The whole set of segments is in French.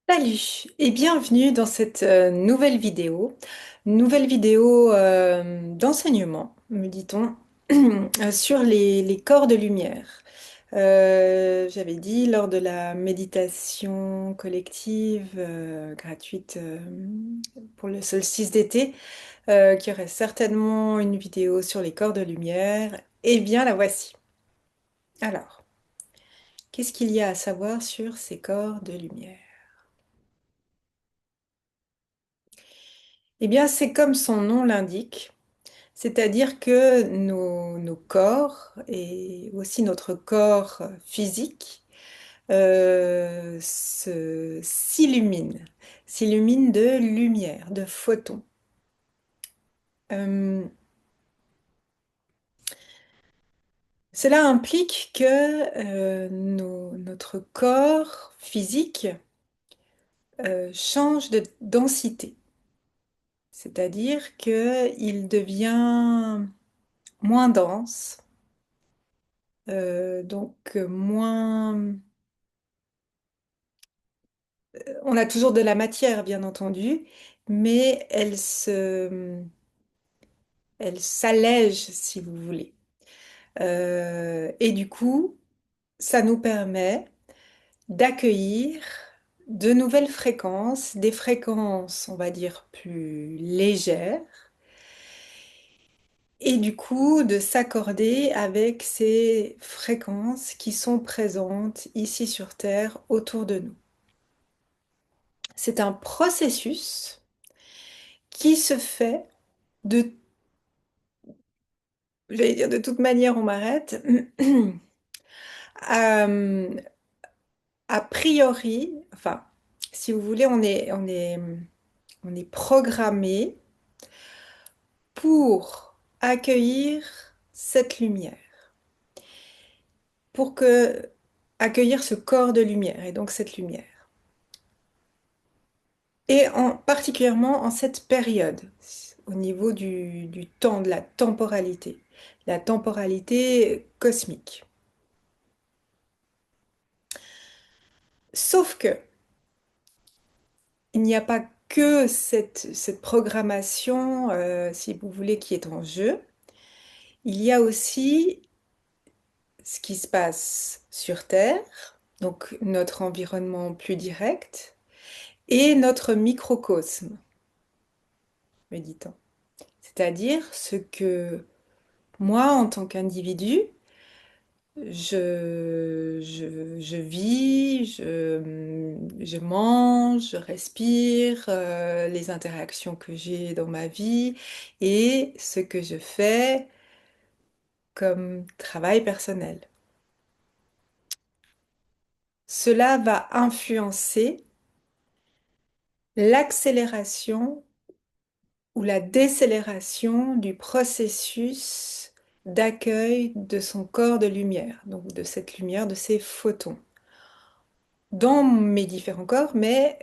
Salut et bienvenue dans cette nouvelle vidéo d'enseignement, me dit-on, sur les corps de lumière. J'avais dit lors de la méditation collective gratuite pour le solstice d'été qu'il y aurait certainement une vidéo sur les corps de lumière. Eh bien, la voici. Alors, qu'est-ce qu'il y a à savoir sur ces corps de lumière? Eh bien, c'est comme son nom l'indique, c'est-à-dire que nos corps et aussi notre corps physique s'illumine de lumière, de photons. Euh, Cela implique que notre corps physique change de densité, c'est-à-dire qu'il devient moins dense, donc moins. On a toujours de la matière, bien entendu, mais elle s'allège, si vous voulez. Et du coup, ça nous permet d'accueillir de nouvelles fréquences, des fréquences, on va dire, plus légères, et du coup, de s'accorder avec ces fréquences qui sont présentes ici sur Terre autour de nous. C'est un processus qui se fait de j'allais dire de toute manière, on m'arrête. Euh, a priori, enfin, si vous voulez, on est programmé pour accueillir cette lumière, pour accueillir ce corps de lumière et donc cette lumière. Et particulièrement en cette période, au niveau du temps, de la temporalité cosmique. Sauf que il n'y a pas que cette programmation, si vous voulez, qui est en jeu. Il y a aussi ce qui se passe sur Terre, donc notre environnement plus direct, et notre microcosme, me dit-on. C'est-à-dire ce que moi, en tant qu'individu, je vis, je mange, je respire, les interactions que j'ai dans ma vie et ce que je fais comme travail personnel. Cela va influencer l'accélération ou la décélération du processus d'accueil de son corps de lumière, donc de cette lumière, de ces photons, dans mes différents corps, mais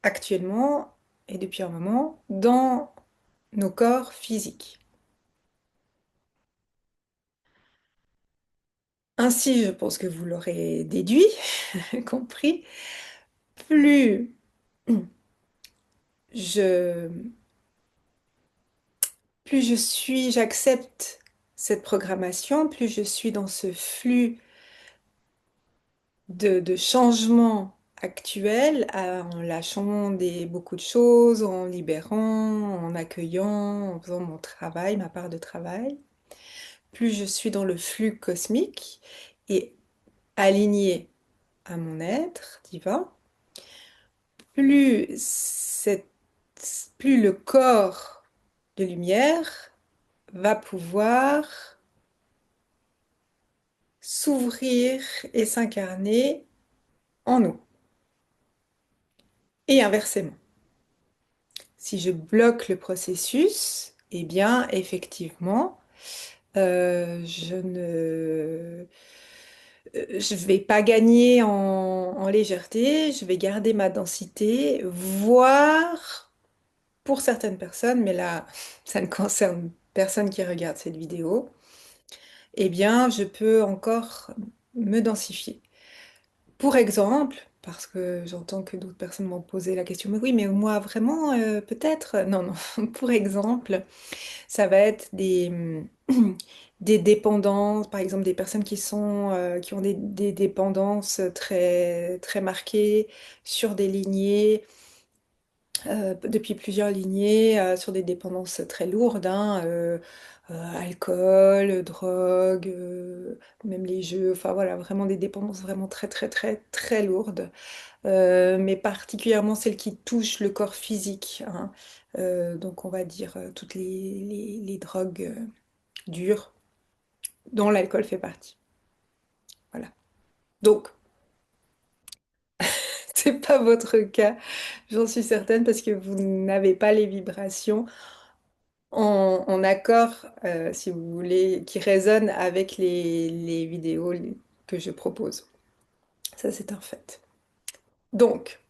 actuellement et depuis un moment dans nos corps physiques. Ainsi, je pense que vous l'aurez déduit, compris, plus je, j'accepte cette programmation, plus je suis dans ce flux de changement actuel, en lâchant beaucoup de choses, en libérant, en accueillant, en faisant mon travail, ma part de travail. Plus je suis dans le flux cosmique et aligné à mon être divin, plus, cette- plus le corps de lumière va pouvoir s'ouvrir et s'incarner en nous. Et inversement. Si je bloque le processus, eh bien, effectivement, je ne je vais pas gagner en légèreté, je vais garder ma densité, voire pour certaines personnes, mais là, ça ne concerne personne qui regarde cette vidéo, eh bien, je peux encore me densifier. Pour exemple, parce que j'entends que d'autres personnes m'ont posé la question, mais oui, mais moi vraiment, peut-être. Non, non. Pour exemple, ça va être des dépendances, par exemple des personnes qui ont des dépendances très, très marquées sur des lignées, depuis plusieurs lignées, sur des dépendances très lourdes, hein, alcool, drogue, même les jeux, enfin voilà, vraiment des dépendances vraiment très, très, très, très lourdes. Mais particulièrement celles qui touchent le corps physique, hein. Donc on va dire toutes les drogues dures, dont l'alcool fait partie. Voilà. Donc, c'est pas votre cas, j'en suis certaine, parce que vous n'avez pas les vibrations en accord, si vous voulez, qui résonnent avec les vidéos que je propose. Ça, c'est un fait. Donc,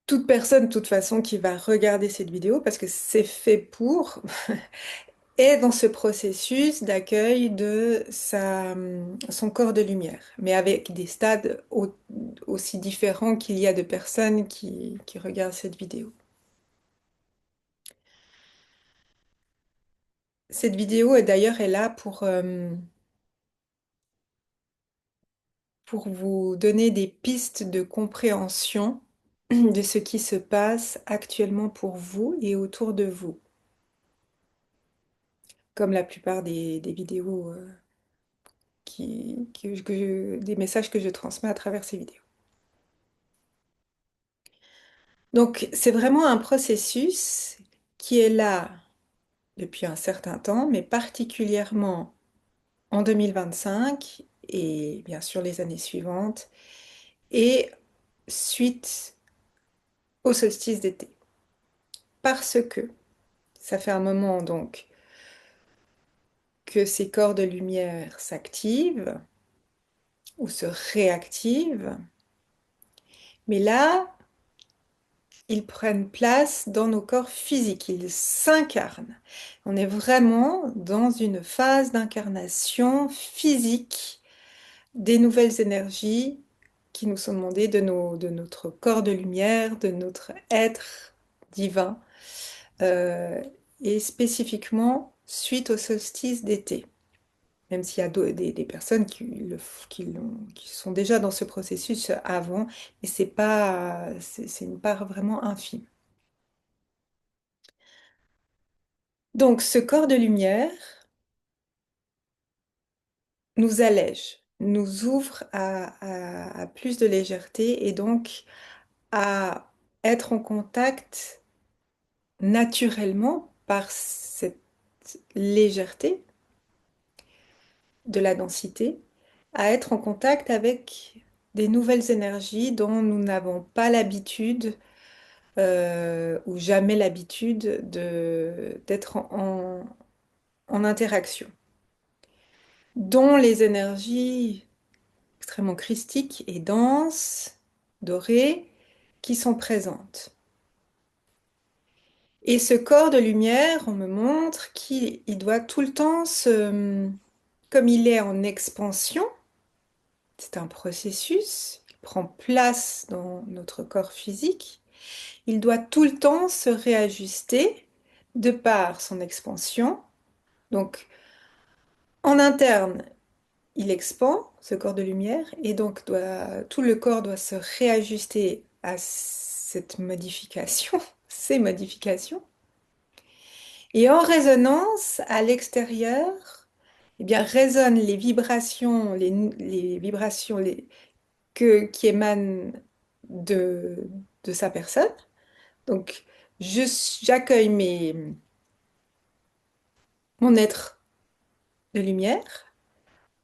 toute personne, de toute façon, qui va regarder cette vidéo, parce que c'est fait pour, est dans ce processus d'accueil de son corps de lumière, mais avec des stades aussi différents qu'il y a de personnes qui regardent cette vidéo. Cette vidéo, d'ailleurs, est là pour vous donner des pistes de compréhension de ce qui se passe actuellement pour vous et autour de vous, comme la plupart des vidéos des messages que je transmets à travers ces vidéos. Donc, c'est vraiment un processus qui est là depuis un certain temps, mais particulièrement en 2025 et bien sûr les années suivantes, et suite au solstice d'été. Parce que ça fait un moment donc que ces corps de lumière s'activent ou se réactivent, mais là, ils prennent place dans nos corps physiques, ils s'incarnent. On est vraiment dans une phase d'incarnation physique des nouvelles énergies qui nous sont demandées de notre corps de lumière, de notre être divin, euh, et spécifiquement suite au solstice d'été. Même s'il y a des personnes qui sont déjà dans ce processus avant, mais c'est pas, c'est une part vraiment infime. Donc, ce corps de lumière nous allège, nous ouvre à plus de légèreté et donc à être en contact naturellement par cette légèreté de la densité, à être en contact avec des nouvelles énergies dont nous n'avons pas l'habitude ou jamais l'habitude d'être en interaction, dont les énergies extrêmement christiques et denses, dorées, qui sont présentes. Et ce corps de lumière, on me montre qu'il doit tout le temps comme il est en expansion, c'est un processus, il prend place dans notre corps physique, il doit tout le temps se réajuster de par son expansion. Donc, en interne, il expand ce corps de lumière et donc tout le corps doit se réajuster à cette modification, ces modifications. Et en résonance, à l'extérieur, eh bien, résonnent les vibrations, les vibrations qui émanent de, de sa personne. Donc, j'accueille mon être de lumière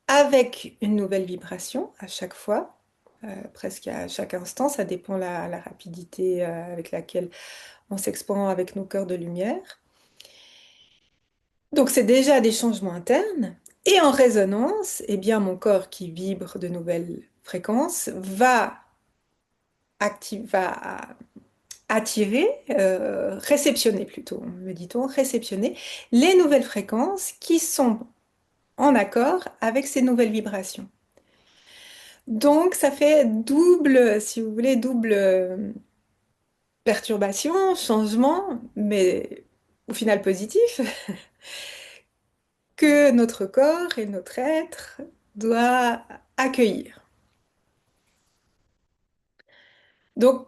avec une nouvelle vibration à chaque fois, presque à chaque instant. Ça dépend la rapidité avec laquelle on s'expand avec nos cœurs de lumière. Donc, c'est déjà des changements internes. Et en résonance, eh bien, mon corps qui vibre de nouvelles fréquences va attirer, réceptionner plutôt, me dit-on, réceptionner les nouvelles fréquences qui sont en accord avec ces nouvelles vibrations. Donc, ça fait double, si vous voulez, double perturbation, changement, mais au final positif, que notre corps et notre être doit accueillir. Donc,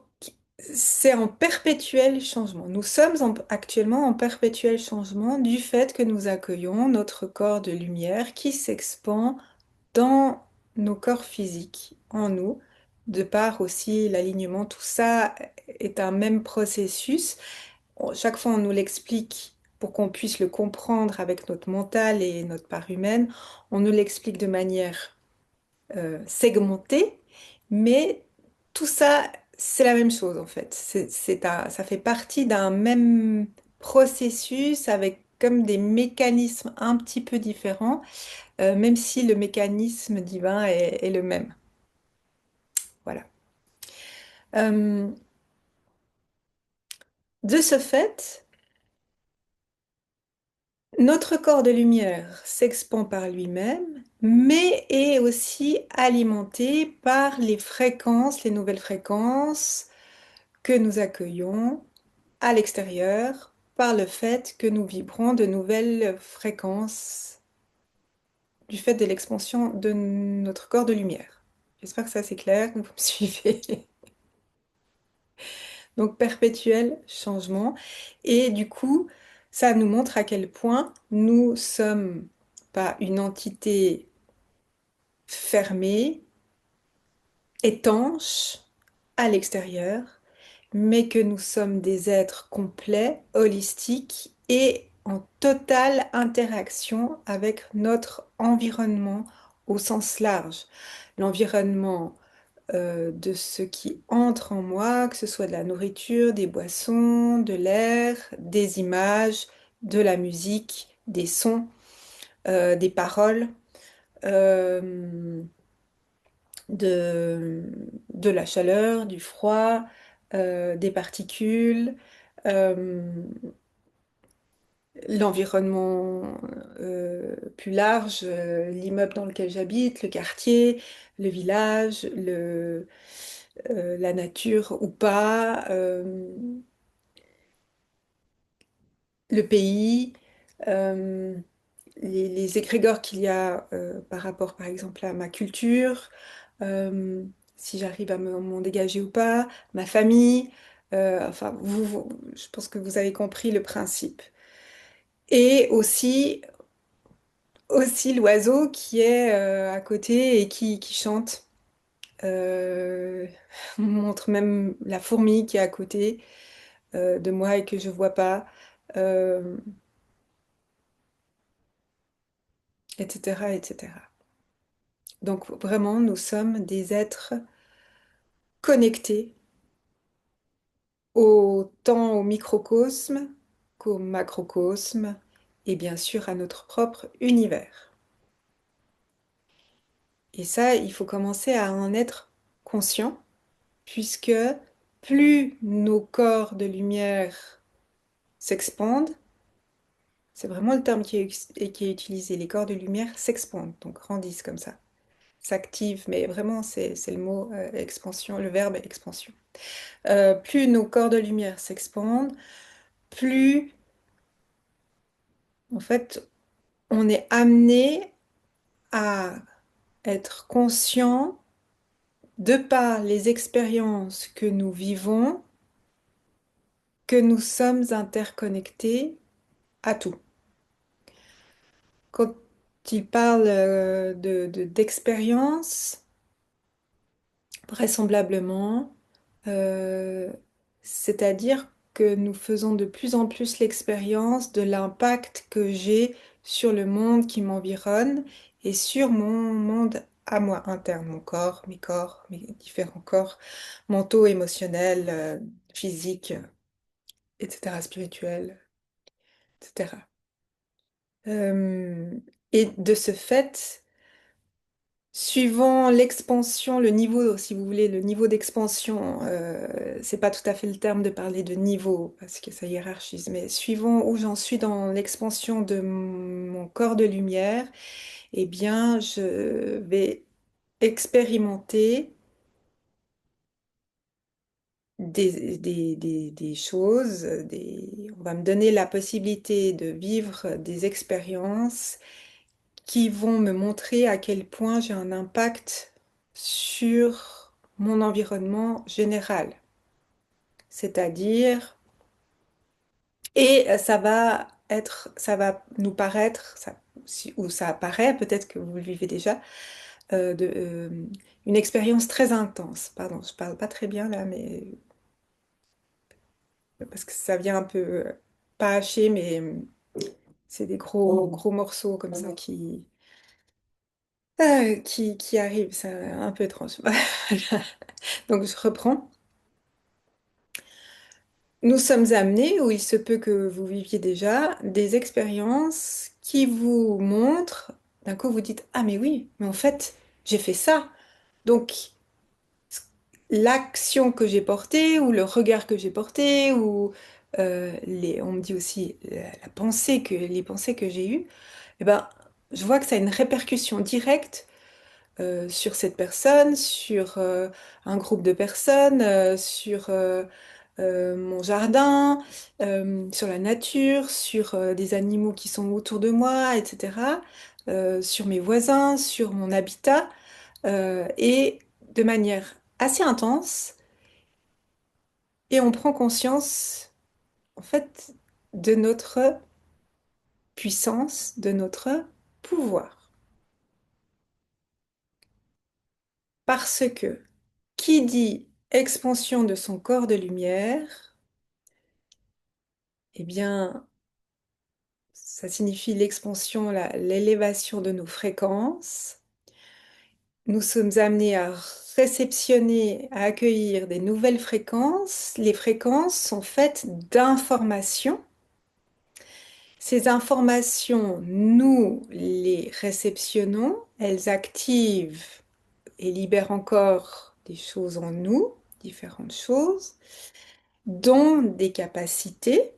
c'est en perpétuel changement. Nous sommes actuellement en perpétuel changement du fait que nous accueillons notre corps de lumière qui s'expand dans nos corps physiques, en nous, de par aussi l'alignement. Tout ça est un même processus. Chaque fois, on nous l'explique pour qu'on puisse le comprendre avec notre mental et notre part humaine. On nous l'explique de manière segmentée, mais tout ça, c'est la même chose en fait. Ça fait partie d'un même processus avec comme des mécanismes un petit peu différents, même si le mécanisme divin est le même. Voilà. Euh, de ce fait, notre corps de lumière s'expand par lui-même, mais est aussi alimenté par les fréquences, les nouvelles fréquences que nous accueillons à l'extérieur par le fait que nous vibrons de nouvelles fréquences du fait de l'expansion de notre corps de lumière. J'espère que ça c'est clair, que vous me suivez. Donc perpétuel changement. Et du coup, ça nous montre à quel point nous sommes pas une entité fermée, étanche à l'extérieur, mais que nous sommes des êtres complets, holistiques et en totale interaction avec notre environnement au sens large. L'environnement de ce qui entre en moi, que ce soit de la nourriture, des boissons, de l'air, des images, de la musique, des sons, des paroles, euh, de, de la chaleur, du froid, des particules, euh, l'environnement plus large, l'immeuble dans lequel j'habite, le quartier, le village, la nature ou pas, le pays, euh, les égrégores qu'il y a par rapport, par exemple, à ma culture, euh, si j'arrive à m'en dégager ou pas, ma famille, enfin, je pense que vous avez compris le principe. Et aussi l'oiseau qui est à côté et qui chante. Euh, on montre même la fourmi qui est à côté de moi et que je vois pas, euh, etc., etc. Donc vraiment, nous sommes des êtres connectés autant au microcosme qu'au macrocosme et bien sûr à notre propre univers. Et ça, il faut commencer à en être conscient puisque plus nos corps de lumière s'expandent, c'est vraiment le terme qui est utilisé, les corps de lumière s'expandent, donc grandissent comme ça, s'activent, mais vraiment c'est le mot expansion, le verbe expansion. Plus nos corps de lumière s'expandent, plus en fait on est amené à être conscient de par les expériences que nous vivons, que nous sommes interconnectés à tout. Quand il parle d'expérience, vraisemblablement, euh, c'est-à-dire que nous faisons de plus en plus l'expérience de l'impact que j'ai sur le monde qui m'environne et sur mon monde à moi interne, mon corps, mes différents corps mentaux, émotionnels, physiques, etc., spirituels, etc. Euh, et de ce fait, suivant l'expansion, le niveau, si vous voulez, le niveau d'expansion, c'est pas tout à fait le terme de parler de niveau, parce que ça hiérarchise, mais suivant où j'en suis dans l'expansion de mon corps de lumière, eh bien, je vais expérimenter des choses, on va me donner la possibilité de vivre des expériences qui vont me montrer à quel point j'ai un impact sur mon environnement général. C'est-à-dire, et ça va nous paraître, ou ça apparaît, peut-être que vous le vivez déjà, une expérience très intense. Pardon, je parle pas très bien là, mais parce que ça vient un peu pas haché, mais c'est des gros morceaux comme ça qui arrivent. C'est un peu étrange. Donc je reprends. Nous sommes amenés, ou il se peut que vous viviez déjà, des expériences qui vous montrent, d'un coup vous dites, ah mais oui, mais en fait, j'ai fait ça. Donc l'action que j'ai portée, ou le regard que j'ai porté, ou on me dit aussi la pensée les pensées que j'ai eues, eh ben, je vois que ça a une répercussion directe sur cette personne, sur un groupe de personnes, sur mon jardin, sur la nature, sur des animaux qui sont autour de moi, etc., sur mes voisins, sur mon habitat, et de manière assez intense, et on prend conscience, en fait, de notre puissance, de notre pouvoir. Parce que qui dit expansion de son corps de lumière, eh bien, ça signifie l'expansion, l'élévation de nos fréquences. Nous sommes amenés à réceptionner, à accueillir des nouvelles fréquences. Les fréquences sont faites d'informations. Ces informations, nous les réceptionnons, elles activent et libèrent encore des choses en nous, différentes choses, dont des capacités.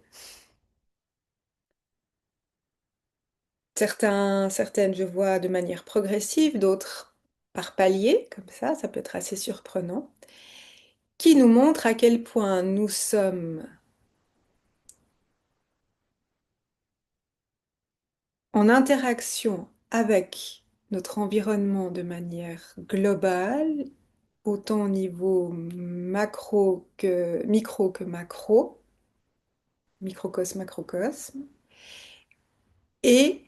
Certaines, je vois de manière progressive, d'autres par palier, comme ça peut être assez surprenant, qui nous montrent à quel point nous sommes en interaction avec notre environnement de manière globale, autant au niveau micro que macro, microcosme, macrocosme, et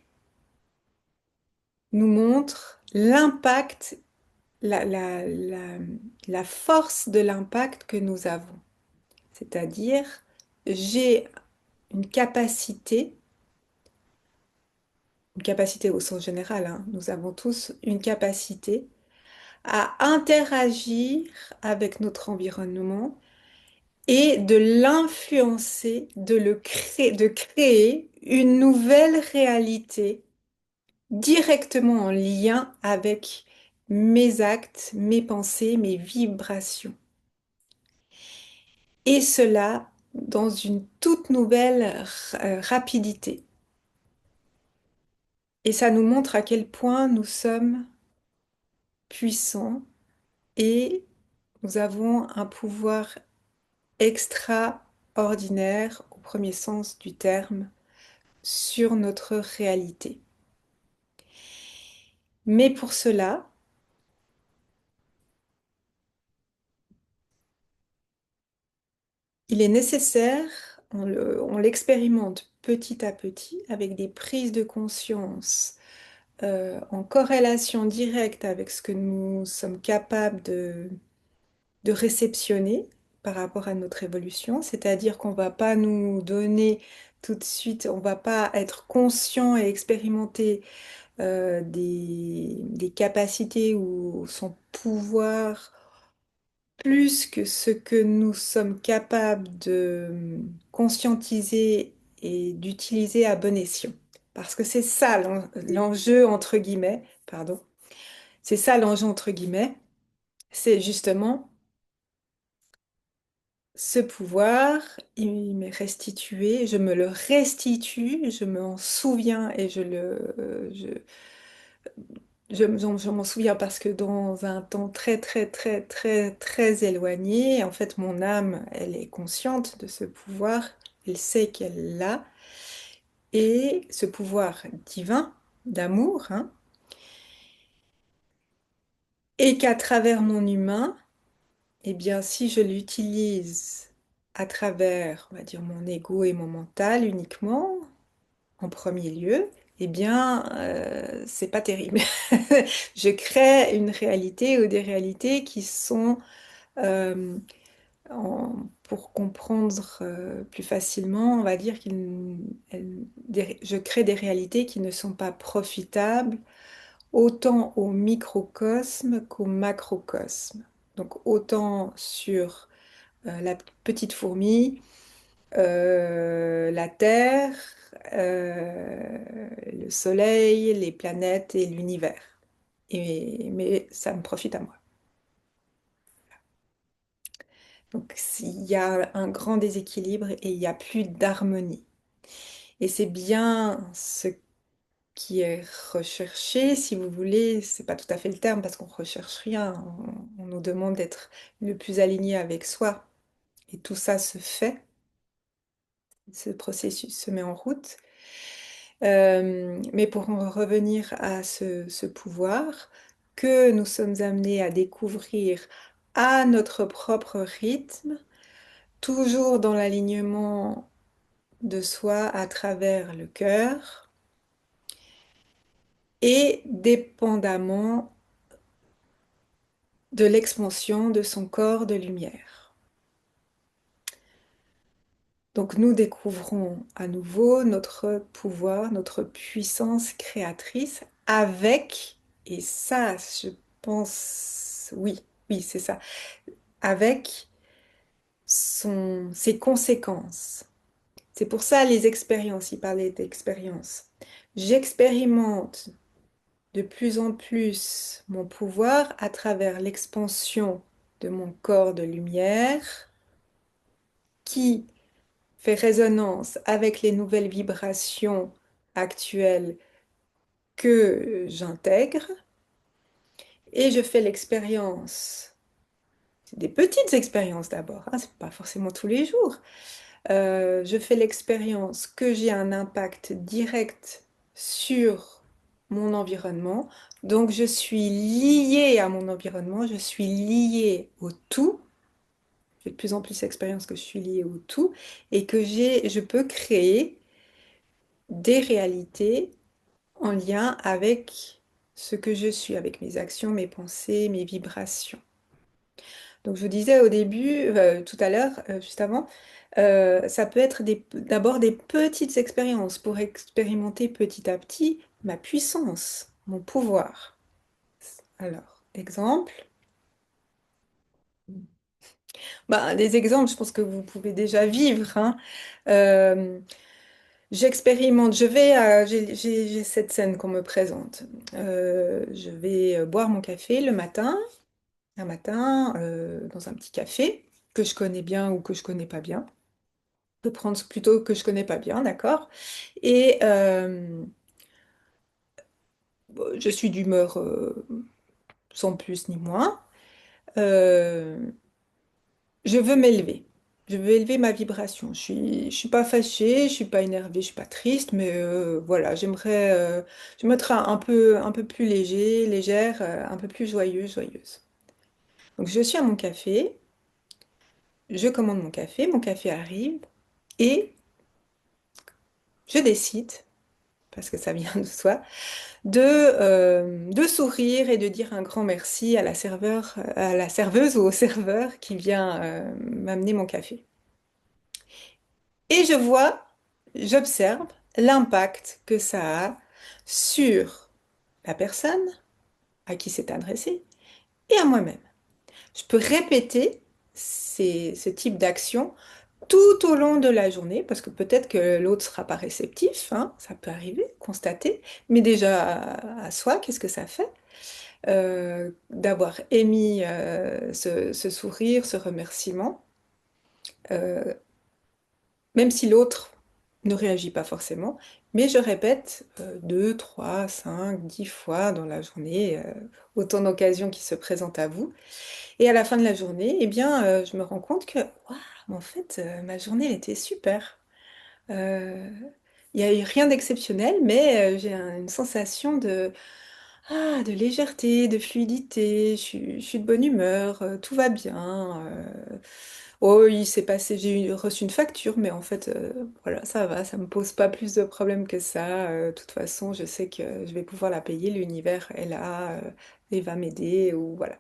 nous montre l'impact, la, la, la, la force de l'impact que nous avons. C'est-à-dire, j'ai une capacité au sens général, hein, nous avons tous une capacité à interagir avec notre environnement et de l'influencer, de créer une nouvelle réalité directement en lien avec mes actes, mes pensées, mes vibrations. Et cela dans une toute nouvelle rapidité. Et ça nous montre à quel point nous sommes puissants et nous avons un pouvoir extraordinaire au premier sens du terme sur notre réalité. Mais pour cela, il est nécessaire, on l'expérimente petit à petit avec des prises de conscience en corrélation directe avec ce que nous sommes capables de réceptionner par rapport à notre évolution, c'est-à-dire qu'on va pas nous donner tout de suite, on va pas être conscient et expérimenter des capacités ou son pouvoir plus que ce que nous sommes capables de conscientiser et d'utiliser à bon escient. Parce que c'est ça l'enjeu entre guillemets, pardon, c'est ça l'enjeu entre guillemets, c'est justement ce pouvoir, il m'est restitué, je me le restitue, je m'en souviens et je m'en souviens parce que dans un temps très, très, très, très, très éloigné, en fait, mon âme, elle est consciente de ce pouvoir, elle sait qu'elle l'a, et ce pouvoir divin d'amour, hein, et qu'à travers mon humain, eh bien, si je l'utilise à travers, on va dire, mon ego et mon mental uniquement, en premier lieu, eh bien, c'est pas terrible. Je crée une réalité ou des réalités qui sont, euh, pour comprendre plus facilement, on va dire je crée des réalités qui ne sont pas profitables autant au microcosme qu'au macrocosme. Donc autant sur la petite fourmi, la Terre, le Soleil, les planètes et l'univers. Mais ça me profite à moi. Donc il y a un grand déséquilibre et il n'y a plus d'harmonie. Et c'est bien ce qui est recherché, si vous voulez, c'est pas tout à fait le terme parce qu'on recherche rien, on nous demande d'être le plus aligné avec soi. Et tout ça se fait, ce processus se met en route. Mais pour en revenir à ce pouvoir que nous sommes amenés à découvrir à notre propre rythme, toujours dans l'alignement de soi à travers le cœur et dépendamment de l'expansion de son corps de lumière. Donc nous découvrons à nouveau notre pouvoir, notre puissance créatrice avec, et ça, je pense, oui, oui, c'est ça, avec ses conséquences. C'est pour ça les expériences, il parlait d'expériences. J'expérimente de plus en plus mon pouvoir à travers l'expansion de mon corps de lumière qui fait résonance avec les nouvelles vibrations actuelles que j'intègre et je fais l'expérience, c'est des petites expériences d'abord, hein, c'est pas forcément tous les jours. Je fais l'expérience que j'ai un impact direct sur mon environnement, donc je suis liée à mon environnement, je suis liée au tout. J'ai de plus en plus l'expérience que je suis liée au tout et que je peux créer des réalités en lien avec ce que je suis, avec mes actions, mes pensées, mes vibrations. Donc je vous disais au début, tout à l'heure, juste avant, ça peut être d'abord des petites expériences pour expérimenter petit à petit ma puissance, mon pouvoir. Alors, exemple. Bah, des exemples, je pense que vous pouvez déjà vivre, hein. Euh, J'expérimente, j'ai cette scène qu'on me présente. Je vais boire mon café le matin, un matin, dans un petit café que je connais bien ou que je connais pas bien. Je peux prendre plutôt que je connais pas bien, d'accord? Et bon, je suis d'humeur sans plus ni moins. Euh, je veux m'élever. Je veux élever ma vibration. Je suis pas fâchée, je suis pas énervée, je suis pas triste, mais voilà, j'aimerais être un peu plus légère, un peu plus joyeuse. Donc je suis à mon café, je commande mon café arrive et je décide, parce que ça vient de soi, de sourire et de dire un grand merci à à la serveuse ou au serveur qui vient m'amener mon café. Et j'observe l'impact que ça a sur la personne à qui c'est adressé et à moi-même. Je peux répéter ce type d'action tout au long de la journée, parce que peut-être que l'autre sera pas réceptif, hein, ça peut arriver, constater, mais déjà à soi, qu'est-ce que ça fait d'avoir émis ce sourire, ce remerciement, euh, même si l'autre ne réagit pas forcément, Mais je répète 2, 3, 5, 10 fois dans la journée, autant d'occasions qui se présentent à vous. Et à la fin de la journée, eh bien, je me rends compte que, waouh, en fait, ma journée elle était super. Euh, Il n'y a eu rien d'exceptionnel, mais j'ai une sensation de légèreté, de fluidité, je suis de bonne humeur, tout va bien. Oh, il s'est passé, reçu une facture, mais en fait, voilà, ça va, ça me pose pas plus de problèmes que ça. De toute façon, je sais que je vais pouvoir la payer, l'univers est là, et va m'aider, ou voilà.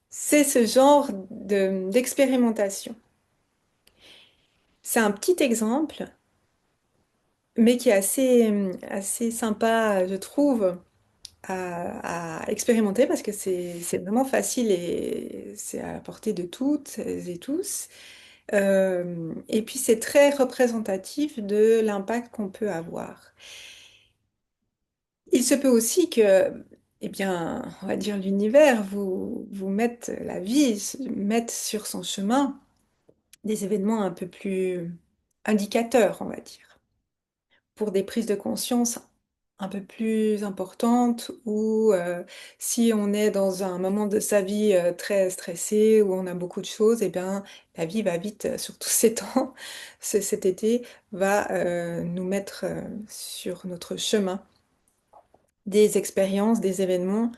C'est ce genre d'expérimentation. C'est un petit exemple, mais qui est assez sympa, je trouve, à expérimenter parce que c'est vraiment facile et c'est à la portée de toutes et tous. Et puis c'est très représentatif de l'impact qu'on peut avoir. Il se peut aussi que, eh bien, on va dire l'univers vous mette la vie, mette sur son chemin des événements un peu plus indicateurs, on va dire, pour des prises de conscience un peu plus importantes ou si on est dans un moment de sa vie très stressé où on a beaucoup de choses, eh bien, la vie va vite, surtout ces temps, cet été, va nous mettre sur notre chemin des expériences, des événements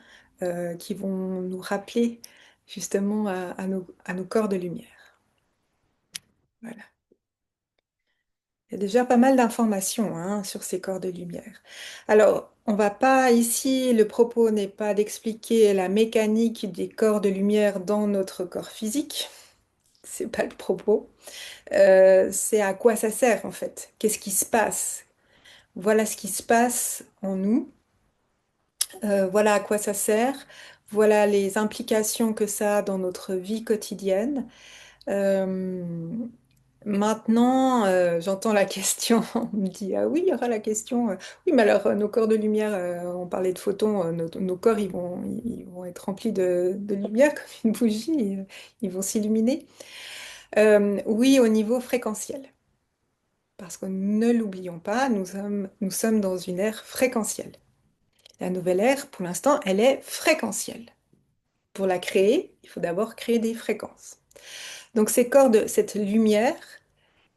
qui vont nous rappeler justement à nos corps de lumière. Voilà. Il y a déjà pas mal d'informations hein, sur ces corps de lumière. Alors, on va pas ici, le propos n'est pas d'expliquer la mécanique des corps de lumière dans notre corps physique. C'est pas le propos. C'est à quoi ça sert en fait. Qu'est-ce qui se passe? Voilà ce qui se passe en nous. Voilà à quoi ça sert. Voilà les implications que ça a dans notre vie quotidienne. Euh, Maintenant, j'entends la question, on me dit, ah oui, il y aura la question, oui, mais alors nos corps de lumière, on parlait de photons, nos corps, ils vont être remplis de lumière comme une bougie, ils vont s'illuminer. Oui, au niveau fréquentiel, parce que ne l'oublions pas, nous sommes dans une ère fréquentielle. La nouvelle ère, pour l'instant, elle est fréquentielle. Pour la créer, il faut d'abord créer des fréquences. Donc ces corps de cette lumière,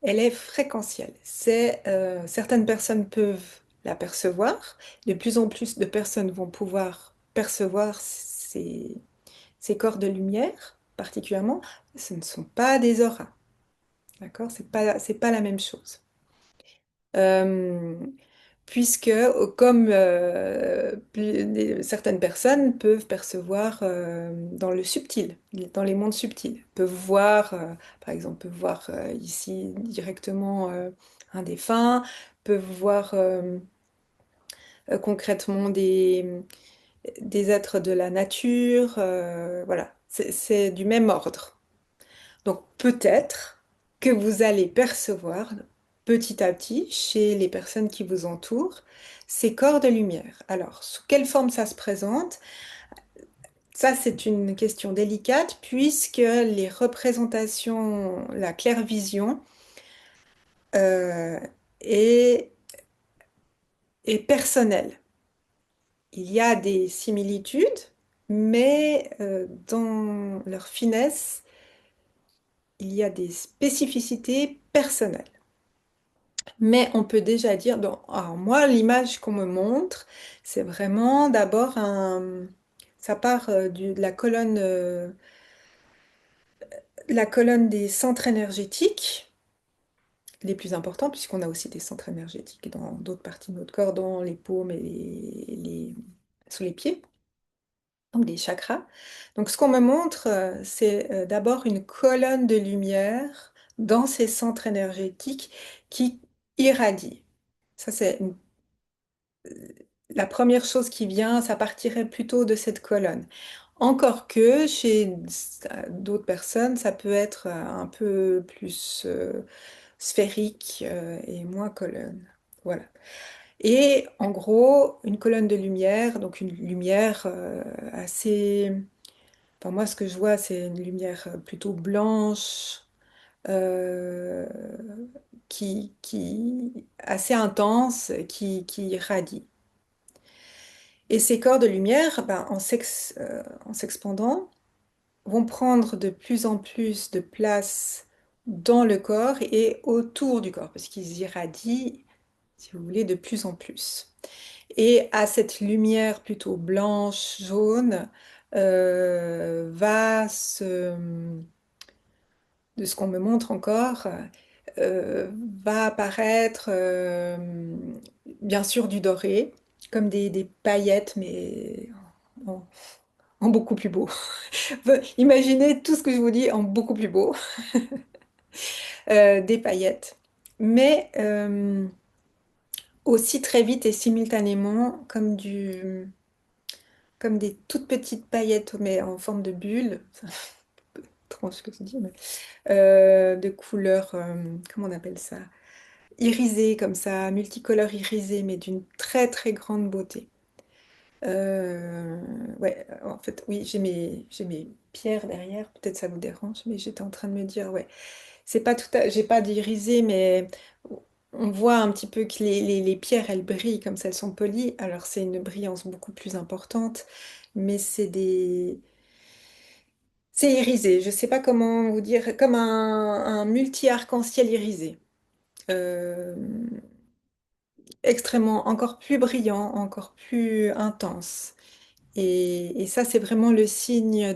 elle est fréquentielle. Certaines personnes peuvent la percevoir. De plus en plus de personnes vont pouvoir percevoir ces corps de lumière, particulièrement. Ce ne sont pas des auras, d'accord? C'est pas la même chose. Euh, Puisque, comme certaines personnes peuvent percevoir dans le subtil, dans les mondes subtils, peuvent voir, par exemple, peuvent voir ici directement un défunt, peuvent voir concrètement des êtres de la nature, voilà, c'est du même ordre. Donc peut-être que vous allez percevoir petit à petit chez les personnes qui vous entourent ces corps de lumière. Alors, sous quelle forme ça se présente? Ça, c'est une question délicate puisque les représentations, la clairvision euh, est, est personnelle. Il y a des similitudes, mais dans leur finesse, il y a des spécificités personnelles. Mais on peut déjà dire, alors moi, l'image qu'on me montre, c'est vraiment d'abord ça part de la colonne des centres énergétiques les plus importants, puisqu'on a aussi des centres énergétiques dans d'autres parties de notre corps, dans les paumes et sous les pieds, donc des chakras. Donc ce qu'on me montre, c'est d'abord une colonne de lumière dans ces centres énergétiques qui irradie. Ça, c'est la première chose qui vient, ça partirait plutôt de cette colonne. Encore que chez d'autres personnes, ça peut être un peu plus sphérique et moins colonne. Voilà. Et en gros, une colonne de lumière, donc une lumière assez... Enfin, moi, ce que je vois, c'est une lumière plutôt blanche, euh, assez intense, qui irradie. Et ces corps de lumière, ben, en s'expandant, vont prendre de plus en plus de place dans le corps et autour du corps, parce qu'ils irradient, si vous voulez, de plus en plus. Et à cette lumière plutôt blanche, jaune, va de ce qu'on me montre encore, euh, va apparaître bien sûr du doré, comme des paillettes, mais en, en beaucoup plus beau. Imaginez tout ce que je vous dis en beaucoup plus beau. Des paillettes, mais aussi très vite et simultanément comme des toutes petites paillettes, mais en forme de bulle. C'est étrange ce que je dis, mais de couleur, comment on appelle ça? Irisée comme ça, multicolore irisée, mais d'une très très grande beauté. Euh, ouais, en fait, oui, j'ai mes pierres derrière, peut-être ça vous dérange, mais j'étais en train de me dire, ouais, c'est pas j'ai pas d'irisé, mais on voit un petit peu que les pierres, elles brillent comme ça, elles sont polies. Alors c'est une brillance beaucoup plus importante, mais c'est irisé. Je sais pas comment vous dire, comme un multi-arc-en-ciel irisé. Euh, Extrêmement, encore plus brillant, encore plus intense. Et ça, c'est vraiment le signe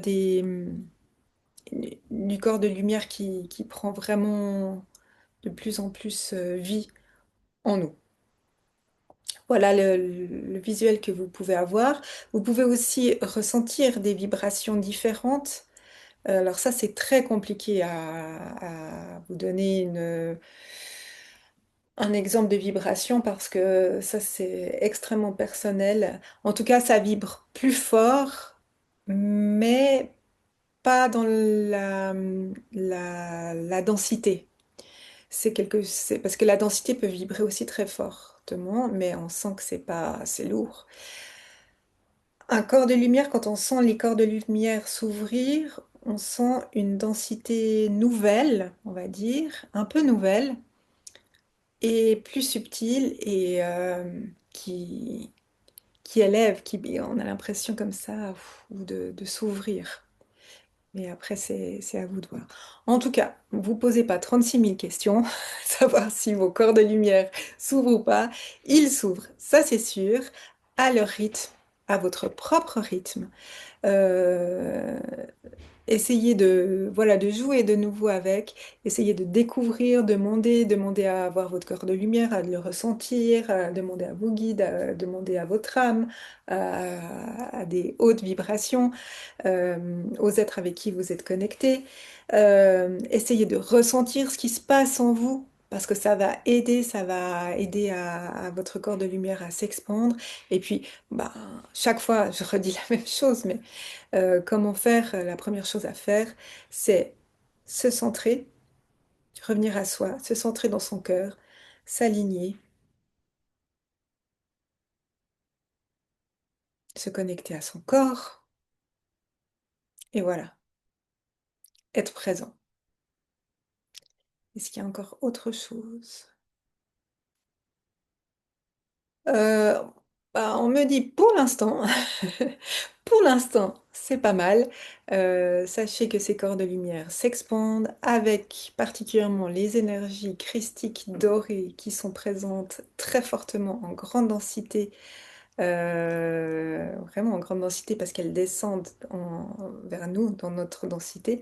du corps de lumière qui prend vraiment de plus en plus vie en nous. Voilà le visuel que vous pouvez avoir. Vous pouvez aussi ressentir des vibrations différentes. Alors ça, c'est très compliqué à vous donner un exemple de vibration parce que ça, c'est extrêmement personnel. En tout cas, ça vibre plus fort, mais pas dans la densité. C'est parce que la densité peut vibrer aussi très fortement, mais on sent que c'est pas assez lourd. Un corps de lumière, quand on sent les corps de lumière s'ouvrir, on sent une densité nouvelle, on va dire, un peu nouvelle, et plus subtile et qui, qui élève, on a l'impression comme ça ou de s'ouvrir. Mais après, c'est à vous de voir. En tout cas, vous posez pas 36 000 questions, savoir si vos corps de lumière s'ouvrent ou pas. Ils s'ouvrent, ça c'est sûr, à leur rythme, à votre propre rythme. Euh, Essayez voilà, de jouer de nouveau avec, essayez de découvrir, demander à avoir votre corps de lumière, à le ressentir, à demander à vos guides, à demander à votre âme, à des hautes vibrations, aux êtres avec qui vous êtes connectés. Essayez de ressentir ce qui se passe en vous. Parce que ça va aider à votre corps de lumière à s'expandre. Et puis, bah, chaque fois, je redis la même chose, mais comment faire? La première chose à faire, c'est se centrer, revenir à soi, se centrer dans son cœur, s'aligner, se connecter à son corps, et voilà, être présent. Est-ce qu'il y a encore autre chose? Euh, Bah, on me dit pour l'instant, c'est pas mal. Sachez que ces corps de lumière s'expandent avec particulièrement les énergies christiques dorées qui sont présentes très fortement en grande densité, vraiment en grande densité parce qu'elles descendent vers nous dans notre densité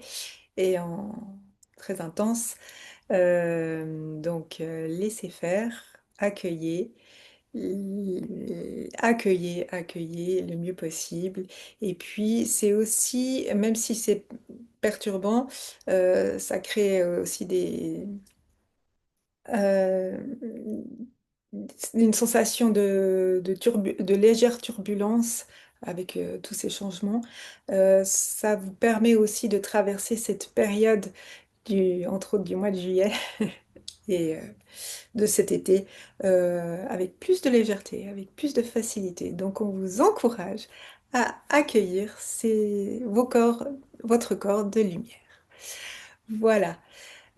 et en très intense. Donc, laissez faire, accueillez. Accueillez le mieux possible. Et puis, c'est aussi, même si c'est perturbant, ça crée aussi euh, une sensation de légère turbulence avec tous ces changements. Ça vous permet aussi de traverser cette période entre autres du mois de juillet et de cet été avec plus de légèreté, avec plus de facilité. Donc on vous encourage à accueillir votre corps de lumière. Voilà.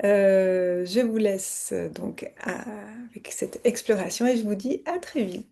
Je vous laisse avec cette exploration et je vous dis à très vite.